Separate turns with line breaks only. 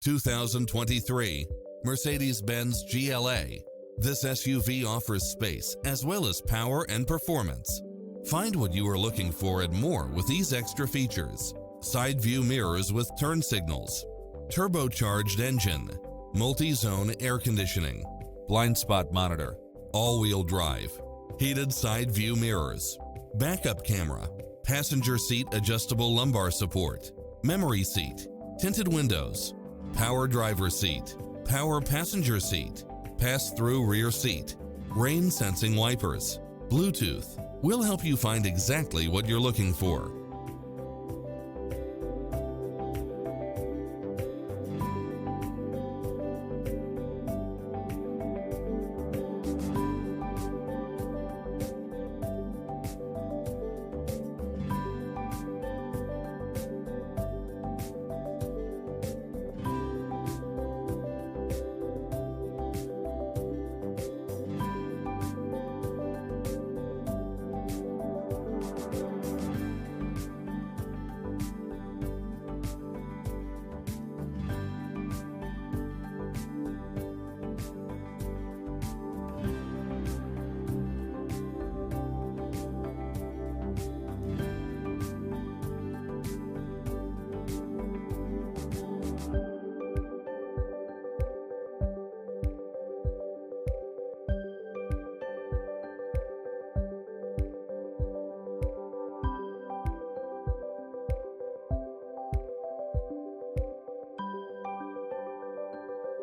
2023 Mercedes-Benz GLA. This SUV offers space as well as power and performance. Find what you are looking for and more with these extra features: side view mirrors with turn signals, turbocharged engine, multi-zone air conditioning, blind spot monitor, all-wheel drive, heated side view mirrors, backup camera, passenger seat adjustable lumbar support, memory seat, tinted windows, power driver seat, power passenger seat, pass-through rear seat, rain sensing wipers, Bluetooth. We'll help you find exactly what you're looking for.